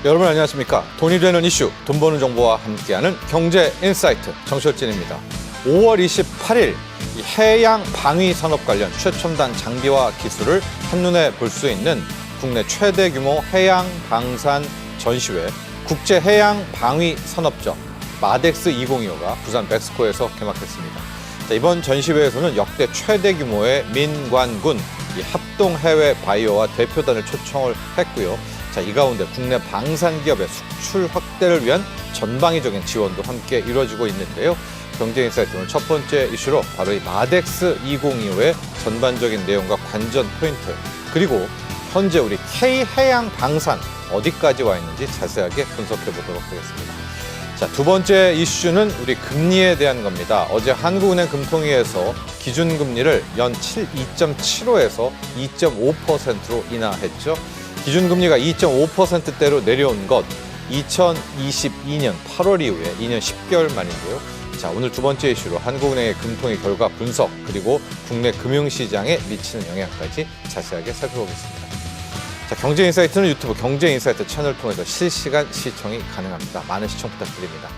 여러분 안녕하십니까? 돈이 되는 이슈, 돈 버는 정보와 함께하는 경제 인사이트 정철진입니다. 5월 28일 해양 방위 산업 관련 최첨단 장비와 기술을 한눈에 볼 수 있는 국내 최대 규모 해양 방산 전시회 국제 해양 방위 산업전 마덱스 2025가 부산 백스코에서 개막했습니다. 이번 전시회에서는 역대 최대 규모의 민관군 합동 해외 바이오와 대표단을 초청을 했고요. 이 가운데 국내 방산 기업의 수출 확대를 위한 전방위적인 지원도 함께 이루어지고 있는데요. 경제인사이트 오늘 첫 번째 이슈로 바로 이 마덱스 2025의 전반적인 내용과 관전 포인트, 그리고 현재 우리 K해양 방산 어디까지 와 있는지 자세하게 분석해 보도록 하겠습니다. 두 번째 이슈는 우리 금리에 대한 겁니다. 어제 한국은행 금통위에서 기준금리를 연 2.75에서 2.5%로 인하했죠. 기준금리가 2.5%대로 내려온 것 2022년 8월 이후에 2년 10개월 만인데요. 오늘 두 번째 이슈로 한국은행의 금통위 결과 분석, 그리고 국내 금융시장에 미치는 영향까지 자세하게 살펴보겠습니다. 경제인사이트는 유튜브 경제인사이트 채널을 통해서 실시간 시청이 가능합니다. 많은 시청 부탁드립니다.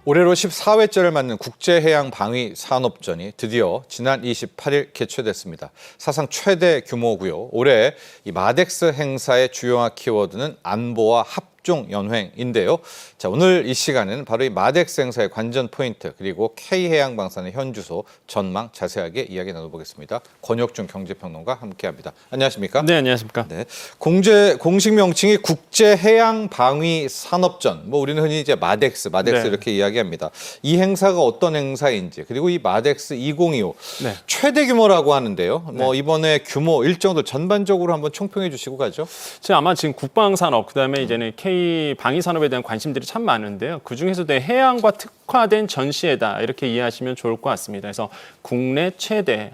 올해로 14회째를 맞는 국제해양방위산업전이 드디어 지난 28일 개최됐습니다. 사상 최대 규모고요. 올해 이 마덱스 행사의 주요한 키워드는 안보와 합종연횡인데요. 오늘 이 시간은 바로 이 마덱스 행사의 관전 포인트, 그리고 K해양방산의 현주소, 전망 자세하게 이야기 나눠보겠습니다. 권혁준 경제평론가 함께합니다. 안녕하십니까? 네, 안녕하십니까? 네, 공식 명칭이 국제해양방위산업전. 우리는 흔히 이제 마덱스 네. 이렇게 이야기합니다. 이 행사가 어떤 행사인지, 그리고 이 마덱스 2025 네. 최대 규모라고 하는데요. 이번에 규모 일정도 전반적으로 한번 총평해 주시고 가죠. 아마 지금 국방산업, 그다음에 이제는 K 방위산업에 대한 관심들이 참 많은데요. 그중에서도 해양과 특화된 전시회다, 이렇게 이해하시면 좋을 것 같습니다. 그래서 국내 최대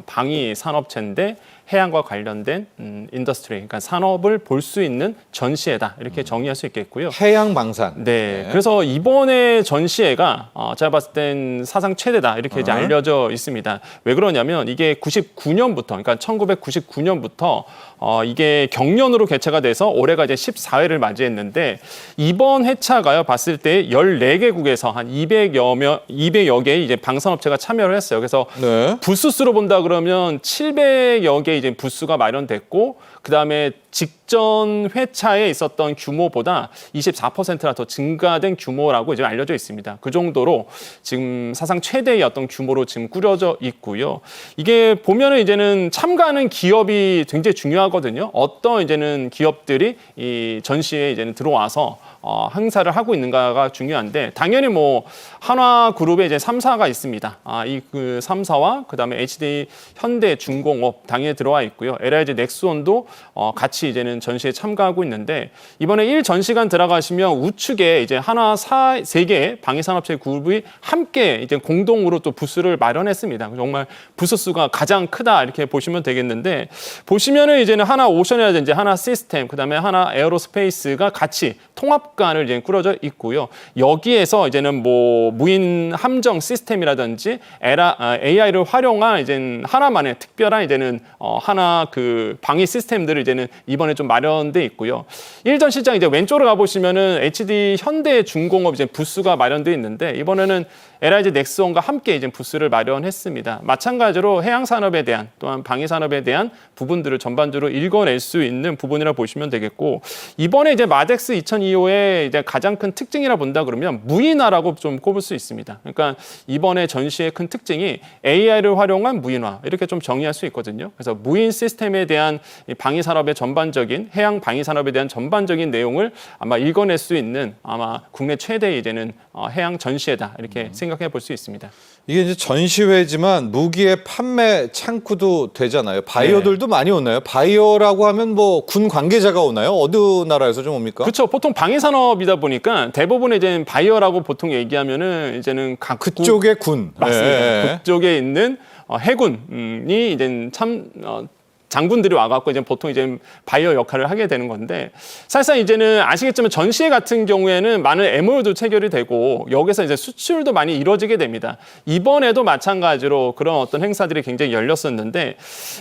방위산업체인데 해양과 관련된 인더스트리, 그러니까 산업을 볼 수 있는 전시회다, 이렇게 정의할 수 있겠고요. 해양방산. 네. 그래서 이번에 전시회가 제가 봤을 땐 사상 최대다, 이렇게 이제 알려져 있습니다. 왜 그러냐면 이게 99년부터, 그러니까 1999년부터 이게 경년으로 개최가 돼서 올해가 이제 14회를 맞이했는데, 이번 회차가요 봤을 때 14개국에서 한 200여 개의 이제 방산업체가 참여를 했어요. 그래서 네. 부스 수로 본다 그러면 700여 개 이제 부스가 마련됐고, 그다음에 직전 회차에 있었던 규모보다 24%나 더 증가된 규모라고 이제 알려져 있습니다. 그 정도로 지금 사상 최대의 어떤 규모로 지금 꾸려져 있고요. 이게 보면은 이제는 참가하는 기업이 굉장히 중요하거든요. 어떤 이제는 기업들이 이 전시에 이제는 들어와서 행사를 하고 있는가가 중요한데, 당연히 한화그룹의 이제 3사가 있습니다. 이 그 3사와 그다음에 HD 현대중공업 당연히 들어와 있고요. LIG 넥스원도 같이 이제는 전시에 참가하고 있는데, 이번에 1전시관 들어가시면 우측에 이제 하나 3개의 방위산업체 그룹이 함께 이제 공동으로 또 부스를 마련했습니다. 정말 부스 수가 가장 크다, 이렇게 보시면 되겠는데, 보시면은 이제는 하나 오션이라든지 하나 시스템, 그다음에 하나 에어로스페이스가 같이 통합관을 이제 꾸려져 있고요. 여기에서 이제는 무인 함정 시스템이라든지 AI를 활용한 이제 하나만의 특별한 이제는 하나 그 방위 시스템들을 이제는 이번에 좀 마련돼 있고요. 일전 시장 이제 왼쪽으로 가보시면은 HD 현대중공업 이제 부스가 마련돼 있는데 이번에는 LIG 넥스원과 함께 이제 부스를 마련했습니다. 마찬가지로 해양 산업에 대한 또한 방위 산업에 대한 부분들을 전반적으로 읽어낼 수 있는 부분이라 보시면 되겠고 이번에 이제 마덱스 2025의 이제 가장 큰 특징이라 본다 그러면 무인화라고 좀 꼽을 수 있습니다. 그러니까 이번에 전시의 큰 특징이 AI를 활용한 무인화 이렇게 좀 정의할 수 있거든요. 그래서 무인 시스템에 대한 방위 산업의 전반적인 해양 방위 산업에 대한 전반적인 내용을 아마 읽어낼 수 있는 아마 국내 최대 이제는 해양 전시회다 이렇게 생각해 볼 수 있습니다. 이게 이제 전시회지만 무기의 판매 창구도 되잖아요. 바이어들도 많이 오나요? 바이어라고 하면 뭐 군 관계자가 오나요? 어느 나라에서 좀 옵니까? 그렇죠. 보통 방위 산업이다 보니까 대부분 이제 바이어라고 보통 얘기하면은 이제는 각 그쪽의 군. 맞습니다. 그쪽에 있는 해군이 이제 참 장군들이 와갖고 이제 보통 이제 바이어 역할을 하게 되는 건데 사실상 이제는 아시겠지만 전시회 같은 경우에는 많은 MOU도 체결이 되고 여기서 이제 수출도 많이 이루어지게 됩니다. 이번에도 마찬가지로 그런 어떤 행사들이 굉장히 열렸었는데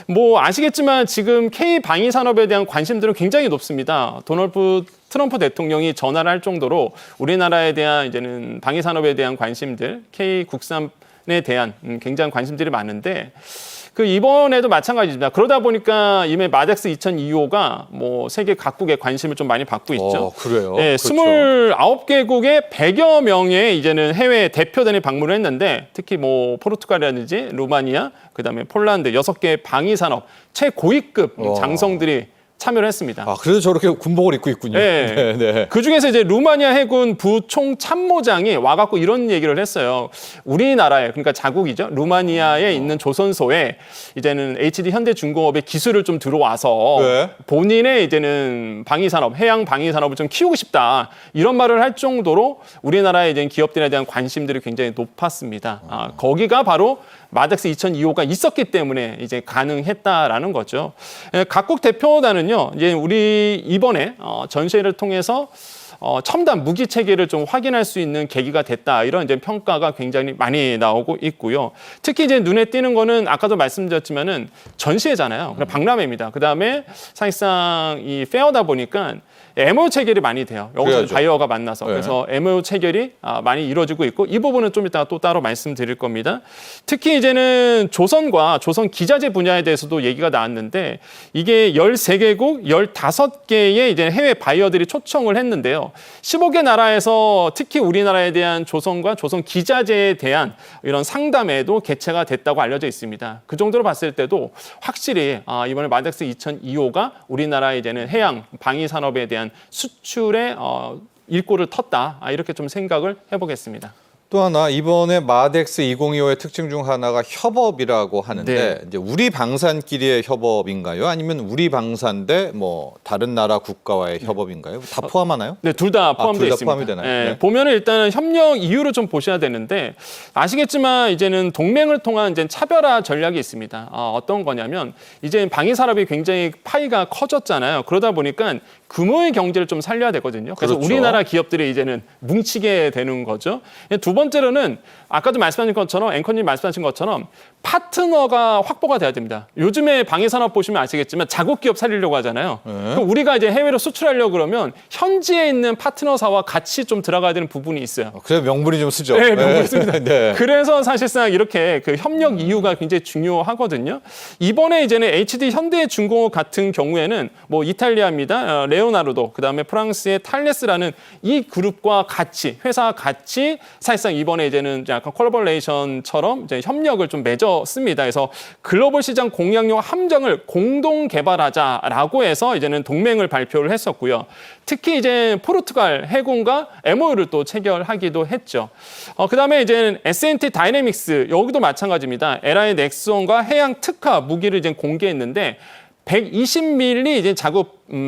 뭐 아시겠지만 지금 K 방위 산업에 대한 관심들은 굉장히 높습니다. 도널드 트럼프 대통령이 전화를 할 정도로 우리나라에 대한 이제는 방위 산업에 대한 관심들, K 국산에 대한 굉장한 관심들이 많은데. 이번에도 마찬가지입니다. 그러다 보니까 이미 마덱스 2025가 뭐 세계 각국의 관심을 좀 많이 받고 있죠. 그래요? 네, 그렇죠. 29개국의 100여 명의 이제는 해외 대표단이 방문을 했는데 특히 뭐 포르투갈이라든지 루마니아, 그다음에 폴란드 6개의 방위 산업 최고위급 장성들이 참여를 했습니다. 그래서 저렇게 군복을 입고 있군요. 네. 네. 그중에서 이제 루마니아 해군 부총참모장이 와갖고 이런 얘기를 했어요. 우리나라에, 그러니까 자국이죠. 루마니아에 있는 조선소에 이제는 HD 현대중공업의 기술을 좀 들어와서 네. 본인의 이제는 방위산업, 해양 방위산업을 좀 키우고 싶다. 이런 말을 할 정도로 우리나라의 이제 기업들에 대한 관심들이 굉장히 높았습니다. 거기가 바로 마덱스 2025가 있었기 때문에 이제 가능했다라는 거죠. 각국 대표단은요, 이제 우리 이번에 전시회를 통해서 첨단 무기 체계를 좀 확인할 수 있는 계기가 됐다. 이런 이제 평가가 굉장히 많이 나오고 있고요. 특히 이제 눈에 띄는 거는 아까도 말씀드렸지만은 전시회잖아요. 박람회입니다. 그 다음에 사실상 이 페어다 보니까 MOU 체결이 많이 돼요. 여기서 그래야죠. 바이어가 만나서. 네. 그래서 MOU 체결이 많이 이루어지고 있고 이 부분은 좀 이따가 또 따로 말씀드릴 겁니다. 특히 이제는 조선과 조선 기자재 분야에 대해서도 얘기가 나왔는데 이게 13개국 15개의 이제 해외 바이어들이 초청을 했는데요. 15개 나라에서 특히 우리나라에 대한 조선과 조선 기자재에 대한 이런 상담회도 개최가 됐다고 알려져 있습니다. 그 정도로 봤을 때도 확실히 이번에 마덱스 2025가 우리나라의 이제는 해양 방위 산업에 대한 수출의 일꼬를 텄다. 이렇게 좀 생각을 해보겠습니다. 또 하나 이번에 마덱스 2025의 특징 중 하나가 협업이라고 하는데 네. 이제 우리 방산끼리의 협업인가요? 아니면 우리 방산 대 뭐 다른 나라 국가와의 협업인가요? 다 포함하나요? 네, 둘 다 포함되어 둘 다 있습니다. 포함이 되나요? 네, 네. 보면은 일단은 협력 이유를 좀 보셔야 되는데 아시겠지만 이제는 동맹을 통한 이제 차별화 전략이 있습니다. 어떤 거냐면 이제 방위 산업이 굉장히 파이가 커졌잖아요. 그러다 보니까 규모의 경제를 좀 살려야 되거든요. 그래서 그렇죠. 우리나라 기업들이 이제는 뭉치게 되는 거죠. 두 번째로는 아까도 말씀하신 것처럼 앵커님 말씀하신 것처럼 파트너가 확보가 돼야 됩니다. 요즘에 방위 산업 보시면 아시겠지만 자국 기업 살리려고 하잖아요. 그럼 우리가 이제 해외로 수출하려고 그러면 현지에 있는 파트너사와 같이 좀 들어가야 되는 부분이 있어요. 그래서 명분이 좀 쓰죠. 네, 명분이 씁니다. 네. 그래서 사실상 이렇게 그 협력 이유가 굉장히 중요하거든요. 이번에 이제는 HD 현대중공업 같은 경우에는 뭐 이탈리아입니다. 레오나르도, 그다음에 프랑스의 탈레스라는 이 그룹과 같이 회사와 같이 사실상 이번에 이제는 약간 콜라보레이션처럼 이제 협력을 좀 맺었습니다. 그래서 글로벌 시장 공략용 함정을 공동 개발하자라고 해서 이제는 동맹을 발표를 했었고요. 특히 이제 포르투갈 해군과 MOU를 또 체결하기도 했죠. 그다음에 이제는 S&T 다이내믹스 여기도 마찬가지입니다. LI 넥스원과 해양 특화 무기를 이제 공개했는데 120mm 이제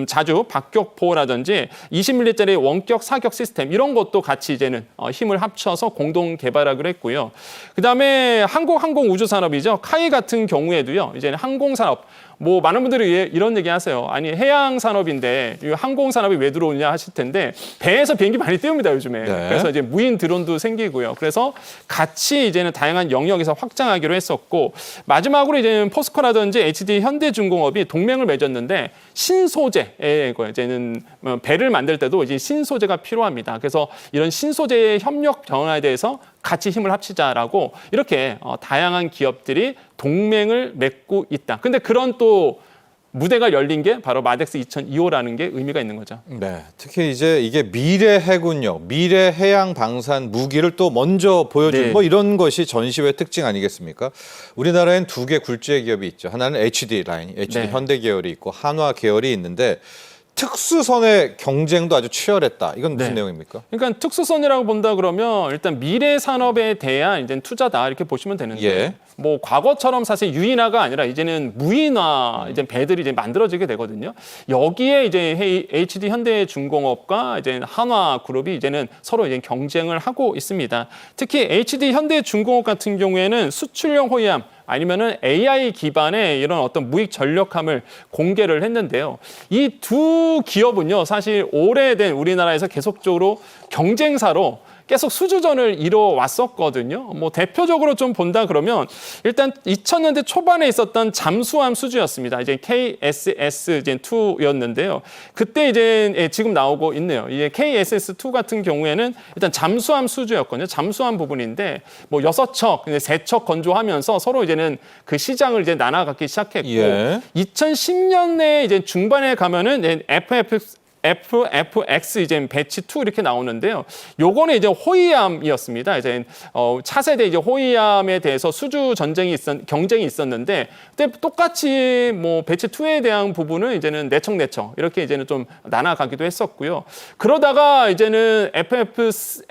자주 박격포라든지 20mm짜리 원격 사격 시스템 이런 것도 같이 이제는 힘을 합쳐서 공동 개발하기로 했고요. 그다음에 항공우주산업이죠. 카이 같은 경우에도요. 이제는 항공산업 뭐 많은 분들이 이런 얘기 하세요. 아니 해양 산업인데 이 항공 산업이 왜 들어오냐 하실 텐데 배에서 비행기 많이 띄웁니다 요즘에. 네. 그래서 이제 무인 드론도 생기고요. 그래서 같이 이제는 다양한 영역에서 확장하기로 했었고 마지막으로 이제는 포스코라든지 HD 현대중공업이 동맹을 맺었는데 신소재 신소재의 이제는 배를 만들 때도 이제 신소재가 필요합니다. 그래서 이런 신소재의 협력 변화에 대해서 같이 힘을 합치자라고 이렇게 다양한 기업들이 동맹을 맺고 있다. 근데 그런 또 무대가 열린 게 바로 마덱스 2025라는 게 의미가 있는 거죠. 네, 특히 이제 이게 미래 해군력, 미래 해양 방산 무기를 또 먼저 보여준 네. 뭐 이런 것이 전시회 특징 아니겠습니까? 우리나라엔 두 개 굴지의 기업이 있죠. 하나는 HD 라인, HD 네. 현대 계열이 있고 한화 계열이 있는데 특수선의 경쟁도 아주 치열했다. 이건 무슨 네. 내용입니까? 그러니까 특수선이라고 본다 그러면 일단 미래 산업에 대한 이제 투자다 이렇게 보시면 되는데 예. 뭐 과거처럼 사실 유인화가 아니라 이제는 무인화 이제 배들이 이제 만들어지게 되거든요. 여기에 이제 HD 현대중공업과 이제 한화그룹이 이제는 서로 이제 경쟁을 하고 있습니다. 특히 HD 현대중공업 같은 경우에는 수출용 호위함 아니면은 AI 기반의 이런 어떤 무익 전력함을 공개를 했는데요. 이 두 기업은요, 사실 오래된 우리나라에서 계속적으로 경쟁사로 계속 수주전을 이뤄왔었거든요. 뭐 대표적으로 좀 본다 그러면 일단 2000년대 초반에 있었던 잠수함 수주였습니다. 이제 KSS-2였는데요. 그때 이제 지금 나오고 있네요. 이제 KSS-2 같은 경우에는 일단 잠수함 수주였거든요. 잠수함 부분인데 뭐 6척, 3척 건조하면서 서로 이제는 그 시장을 이제 나눠갖기 시작했고 예. 2010년대 이제 중반에 가면은 FFX 이제 배치 2 이렇게 나오는데요. 요거는 이제 호위함이었습니다. 이제 차세대 이제 호위함에 대해서 수주 경쟁이 있었는데 그때 똑같이 뭐 배치 2에 대한 부분은 이제는 내척 이렇게 이제는 좀 나눠가기도 했었고요. 그러다가 이제는 FFX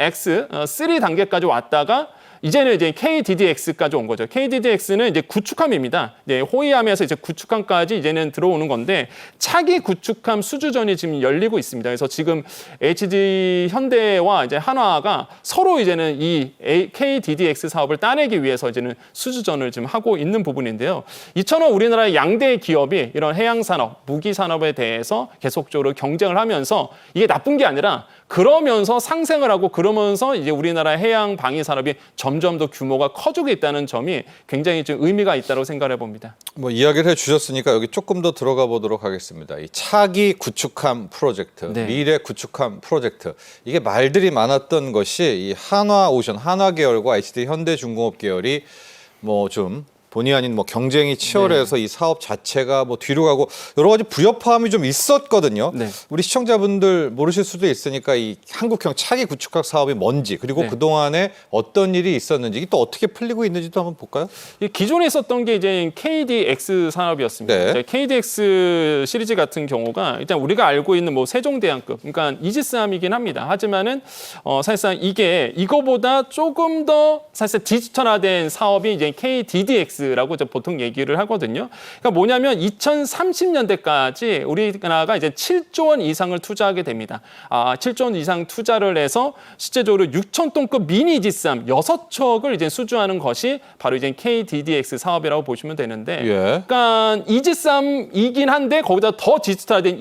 3 단계까지 왔다가 이제는 이제 KDDX까지 온 거죠. KDDX는 이제 구축함입니다. 네, 호위함에서 이제 구축함까지 이제는 들어오는 건데 차기 구축함 수주전이 지금 열리고 있습니다. 그래서 지금 HD 현대와 이제 한화가 서로 이제는 이 KDDX 사업을 따내기 위해서 이제는 수주전을 지금 하고 있는 부분인데요. 이처럼 우리나라의 양대 기업이 이런 해양 산업, 무기 산업에 대해서 계속적으로 경쟁을 하면서 이게 나쁜 게 아니라 그러면서 상생을 하고 그러면서 이제 우리나라 해양 방위 산업이 점점 더 규모가 커지고 있다는 점이 굉장히 좀 의미가 있다고 생각해 봅니다. 뭐 이야기를 해주셨으니까 여기 조금 더 들어가 보도록 하겠습니다. 이 차기 구축함 프로젝트, 네. 미래 구축함 프로젝트 이게 말들이 많았던 것이 이 한화오션, 한화 계열과 HD 현대중공업 계열이 뭐 좀 본의 아닌 뭐 경쟁이 치열해서 이 사업 자체가 뭐 뒤로 가고 여러 가지 불협화음이 좀 있었거든요. 네. 우리 시청자분들 모르실 수도 있으니까 이 한국형 차기 구축함 사업이 뭔지 그리고 네. 그동안에 어떤 일이 있었는지 이게 또 어떻게 풀리고 있는지도 한번 볼까요? 기존에 있었던 게 이제 KDX 산업이었습니다. 네. 이제 KDX 시리즈 같은 경우가 일단 우리가 알고 있는 뭐 세종대왕급, 그러니까 이지스함이긴 합니다. 하지만은 사실상 이거보다 조금 더 사실 디지털화된 사업이 이제 KDDX 라고 보통 얘기를 하거든요. 그러니까 뭐냐면 2030년대까지 우리나라가 이제 7조 원 이상을 투자하게 됩니다. 7조 원 이상 투자를 해서 실제적으로 6,000톤급 미니 이지스함 6척을 이제 수주하는 것이 바로 이제 KDDX 사업이라고 보시면 되는데, 예. 그러니까 이지스함이긴 한데 거기다 더 디지털화된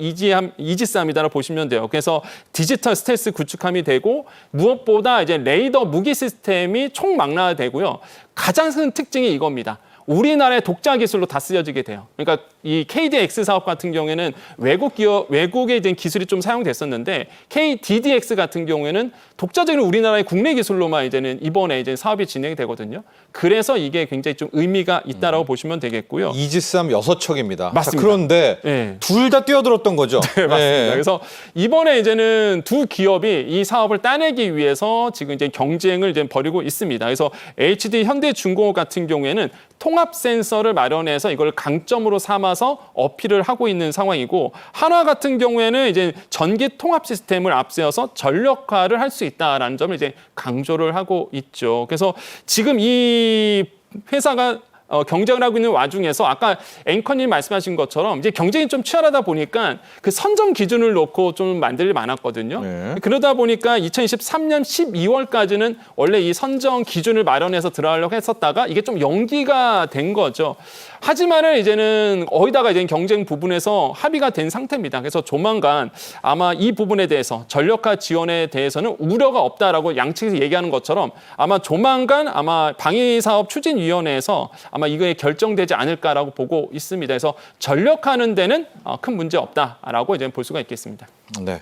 이지스함이다라고 보시면 돼요. 그래서 디지털 스텔스 구축함이 되고 무엇보다 이제 레이더 무기 시스템이 총망라되고요. 가장 큰 특징이 이겁니다. 우리나라의 독자 기술로 다 쓰여지게 돼요. 그러니까 이 KDX 사업 같은 경우에는 외국의 이제 기술이 좀 사용됐었는데 KDDX 같은 경우에는 독자적인 우리나라의 국내 기술로만 이제는 이번에 이제 사업이 진행이 되거든요. 그래서 이게 굉장히 좀 의미가 있다라고 보시면 되겠고요. 이지스함 6척입니다. 맞습니다. 자, 그런데 네. 둘 다 뛰어들었던 거죠. 네, 맞습니다. 그래서 이번에 이제는 두 기업이 이 사업을 따내기 위해서 지금 이제 경쟁을 이제 벌이고 있습니다. 그래서 HD 현대중공업 같은 경우에는 통합 센서를 마련해서 이걸 강점으로 삼아서 어필을 하고 있는 상황이고, 한화 같은 경우에는 이제 전기 통합 시스템을 앞세워서 전력화를 할 수 있다라는 점을 이제 강조를 하고 있죠. 그래서 지금 이 회사가 경쟁을 하고 있는 와중에서 아까 앵커님 말씀하신 것처럼 이제 경쟁이 좀 치열하다 보니까 그 선정 기준을 놓고 좀 만들 일이 많았거든요. 네. 그러다 보니까 2023년 12월까지는 원래 이 선정 기준을 마련해서 들어가려고 했었다가 이게 좀 연기가 된 거죠. 하지만은 이제는 거의다가 이제 경쟁 부분에서 합의가 된 상태입니다. 그래서 조만간 아마 이 부분에 대해서 전력화 지원에 대해서는 우려가 없다라고 양측에서 얘기하는 것처럼 아마 조만간 아마 방위사업 추진위원회에서 아마 아마 이거에 결정되지 않을까라고 보고 있습니다. 그래서 전력하는 데는 큰 문제 없다라고 이제 볼 수가 있겠습니다. 네.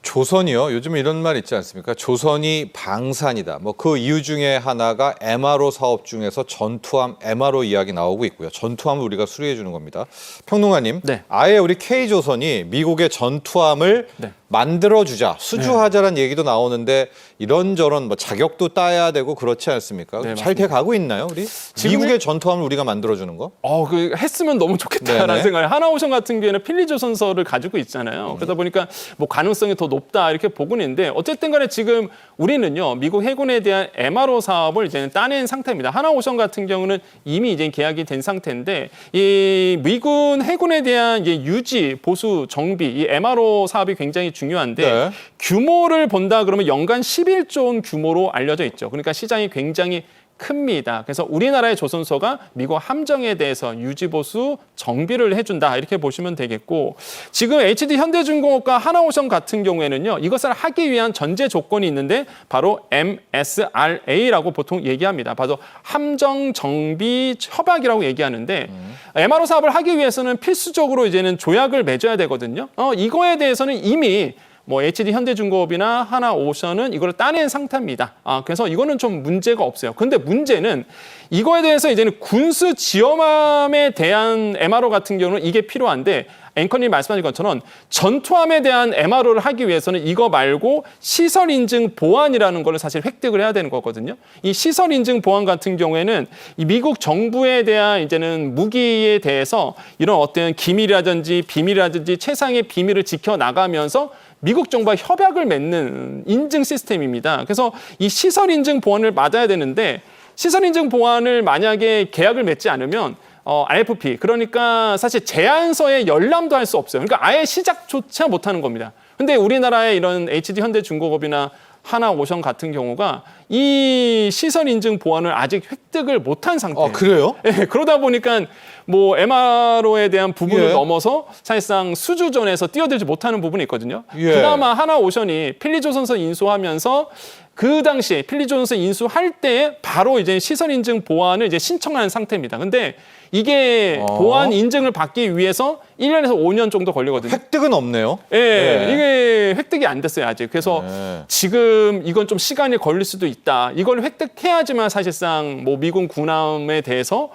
조선이요. 요즘 이런 말 있지 않습니까? 조선이 방산이다. 뭐 그 이유 중에 하나가 MRO 사업 중에서 전투함 MRO 이야기 나오고 있고요. 전투함을 우리가 수리해 주는 겁니다. 평론가님, 네. 아예 우리 K조선이 미국의 전투함을 네. 만들어주자, 수주하자라는 얘기도 나오는데 이런저런 뭐 자격도 따야 되고 그렇지 않습니까? 네, 잘 돼 가고 있나요, 우리? 지금은- 미국의 전투함을 우리가 만들어주는 거? 그 했으면 너무 좋겠다라는 네네. 생각을. 하나오션 같은 경우에는 필리조선소를 가지고 있잖아요. 그러다 보니까 뭐 가능성이 더 높다 이렇게 보고는 있는데 어쨌든 간에 지금 우리는요 미국 해군에 대한 MRO 사업을 이제는 따낸 상태입니다. 하나오션 같은 경우는 이미 이제 계약이 된 상태인데 이 미군 해군에 대한 이제 유지, 보수, 정비 이 MRO 사업이 굉장히 중요한데 네. 규모를 본다 그러면 연간 11조 원 규모로 알려져 있죠. 그러니까 시장이 굉장히 큽니다. 그래서 우리나라의 조선소가 미국 함정에 대해서 유지보수 정비를 해준다 이렇게 보시면 되겠고 지금 HD 현대중공업과 하나오션 같은 경우에는요 이것을 하기 위한 전제 조건이 있는데 바로 MSRA라고 보통 얘기합니다. 바로 함정 정비 협약이라고 얘기하는데 MRO 사업을 하기 위해서는 필수적으로 이제는 조약을 맺어야 되거든요. 이거에 대해서는 이미 뭐 HD 현대중공업이나 하나오션은 이걸 따낸 상태입니다. 그래서 이거는 좀 문제가 없어요. 근데 문제는 이거에 대해서 이제는 군수 지원함에 대한 MRO 같은 경우는 이게 필요한데 앵커님 말씀하신 것처럼 전투함에 대한 MRO를 하기 위해서는 이거 말고 시설 인증 보안이라는 걸 사실 획득을 해야 되는 거거든요. 이 시설 인증 보안 같은 경우에는 이 미국 정부에 대한 이제는 무기에 대해서 이런 어떤 기밀이라든지 비밀이라든지 최상의 비밀을 지켜 나가면서 미국 정부와 협약을 맺는 인증 시스템입니다. 그래서 이 시설 인증 보안을 맞아야 되는데 시설 인증 보안을 만약에 계약을 맺지 않으면 RFP 그러니까 사실 제안서에 열람도 할 수 없어요. 그러니까 아예 시작조차 못하는 겁니다. 근데 우리나라의 이런 HD 현대중공업이나 하나오션 같은 경우가 이 시설 인증 보안을 아직 획득을 못한 상태예요. 그래요? 네, 그러다 보니까 뭐 MRO에 대한 부분을 예. 넘어서 사실상 수주전에서 뛰어들지 못하는 부분이 있거든요. 예. 그나마 하나오션이 필리조선소 인수하면서 그 당시에 필리조선소 인수할 때 바로 이제 시설 인증 보안을 이제 신청하는 상태입니다. 근데 이게 보안 인증을 받기 위해서 1년에서 5년 정도 걸리거든요. 획득은 없네요. 예, 네. 이게 획득이 안 됐어요, 아직. 그래서 네. 지금 이건 좀 시간이 걸릴 수도 있다. 이걸 획득해야지만 사실상 뭐 미군 군함에 대해서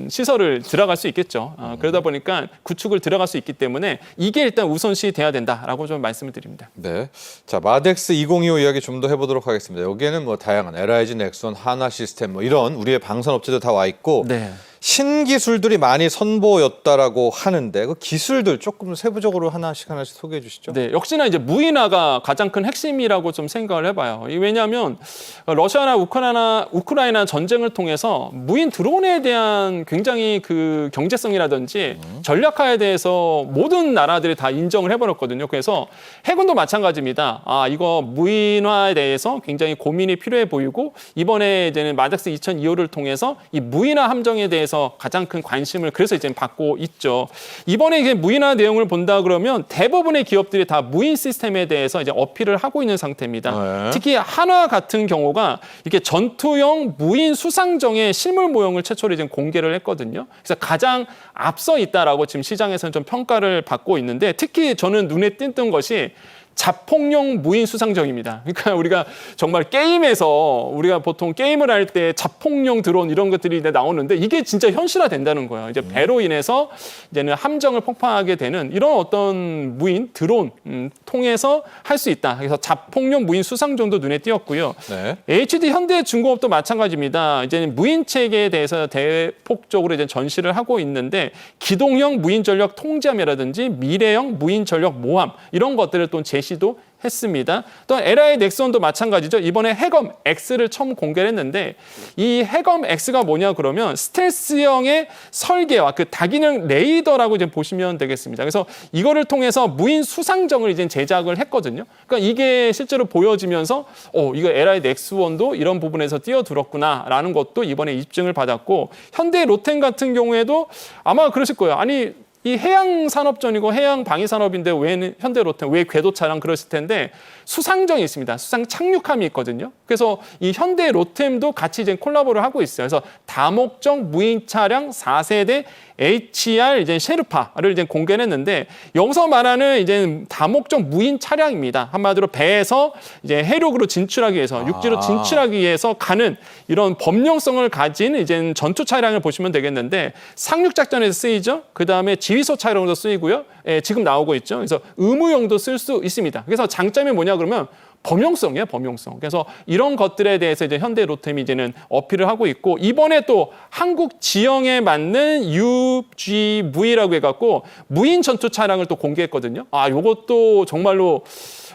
시설을 들어갈 수 있겠죠. 그러다 보니까 구축을 들어갈 수 있기 때문에 이게 일단 우선시 돼야 된다라고 좀 말씀을 드립니다. 네. 자, 마덱스 2025 이야기 좀 더 해보도록 하겠습니다. 여기에는 뭐 다양한 LIG, 넥슨, 하나 시스템 뭐 이런 우리의 방산 업체들 다 와 있고 네. 신기술들이 많이 선보였다라고 하는데 그 기술들 조금 세부적으로 하나씩 소개해 주시죠. 네, 역시나 이제 무인화가 가장 큰 핵심이라고 좀 생각을 해봐요. 왜냐하면 러시아나 우크라이나 전쟁을 통해서 무인 드론에 대한 굉장히 그 경제성이라든지 전략화에 대해서 모든 나라들이 다 인정을 해버렸거든요. 그래서 해군도 마찬가지입니다. 이거 무인화에 대해서 굉장히 고민이 필요해 보이고 이번에 이제는 마덱스 2025를 통해서 이 무인화 함정에 대해서 가장 큰 관심을 그래서 이제 받고 있죠. 이번에 이제 무인화 내용을 본다 그러면 대부분의 기업들이 다 무인 시스템에 대해서 이제 어필을 하고 있는 상태입니다. 네. 특히 하나 같은 경우가 이렇게 전투용 무인 수상정의 실물 모형을 최초로 이제 공개를 했거든요. 그래서 가장 앞서 있다라고 지금 시장에서는 좀 평가를 받고 있는데 특히 저는 눈에 띄는 것이 자폭용 무인 수상정입니다. 그러니까 우리가 정말 게임에서 우리가 보통 게임을 할 때 자폭용 드론 이런 것들이 이제 나오는데 이게 진짜 현실화 된다는 거예요. 이제 배로 인해서 이제는 함정을 폭파하게 되는 이런 어떤 무인 드론 통해서 할 수 있다. 그래서 자폭용 무인 수상정도 눈에 띄었고요. 네. HD 현대중공업도 마찬가지입니다. 이제 무인 체계에 대해서 대폭적으로 이제 전시를 하고 있는데 기동형 무인 전력 통제함이라든지 미래형 무인 전력 모함 이런 것들을 또 제시도 했습니다. 또 LI 넥슨도 마찬가지죠. 이번에 해검 X를 처음 공개를 했는데 이 해검 X가 뭐냐 그러면 스텔스형의 설계와 그 다기능 레이더라고 이제 보시면 되겠습니다. 그래서 이거를 통해서 무인 수상정을 이제 제작을 했거든요. 그러니까 이게 실제로 보여지면서 이거 LI 넥스1도 이런 부분에서 뛰어들었구나라는 것도 이번에 입증을 받았고 현대 로템 같은 경우에도 아마 그러실 거예요. 아니 이 해양 산업전이고 해양 방위 산업인데 왜 현대로템, 왜 궤도차랑 그러실 텐데 수상정이 있습니다. 수상 착륙함이 있거든요. 그래서 이 현대로템도 같이 이제 콜라보를 하고 있어요. 그래서 다목적 무인 차량 4세대 HR 이제 셰르파를 이제 공개를 했는데 여기서 말하는 이제 다목적 무인 차량입니다. 한마디로 배에서 이제 해륙으로 진출하기 위해서 육지로 진출하기 위해서 가는 이런 범용성을 가진 이제 전투 차량을 보시면 되겠는데 상륙 작전에서 쓰이죠. 그다음에 지휘소 차량으로 쓰이고요. 예, 지금 나오고 있죠. 그래서 의무용도 쓸 수 있습니다. 그래서 장점이 뭐냐 그러면 범용성이에요, 범용성. 그래서 이런 것들에 대해서 이제 현대로템이 이제는 어필을 하고 있고 이번에 또 한국 지형에 맞는 UGV라고 해갖고 무인 전투 차량을 또 공개했거든요. 요것도 정말로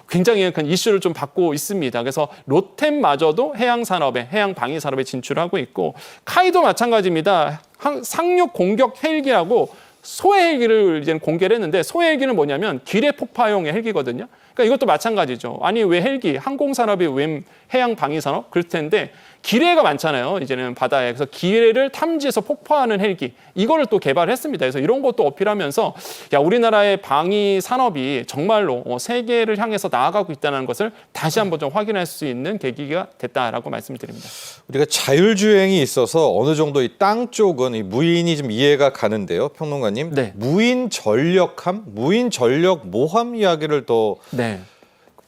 굉장히 큰 이슈를 좀 받고 있습니다. 그래서 로템마저도 해양 산업에, 해양 방위 산업에 진출하고 있고 카이도 마찬가지입니다. 상륙 공격 헬기라고 소해 헬기를 이제 공개를 했는데 소해 헬기는 뭐냐면 기뢰 폭파용의 헬기거든요. 그러니까 이것도 마찬가지죠. 아니 왜 헬기, 항공산업이 왜 해양 방위산업? 그럴 텐데 기뢰가 많잖아요. 이제는 바다에. 그래서 기뢰를 탐지해서 폭파하는 헬기. 이거를 또 개발했습니다. 그래서 이런 것도 어필하면서 야 우리나라의 방위 산업이 정말로 세계를 향해서 나아가고 있다는 것을 다시 한번 좀 확인할 수 있는 계기가 됐다라고 말씀을 드립니다. 우리가 자율주행이 있어서 어느 정도 이 땅 쪽은 이 무인이 좀 이해가 가는데요. 평론가님. 네. 무인 전력함, 무인 전력 모함 이야기를 또 네.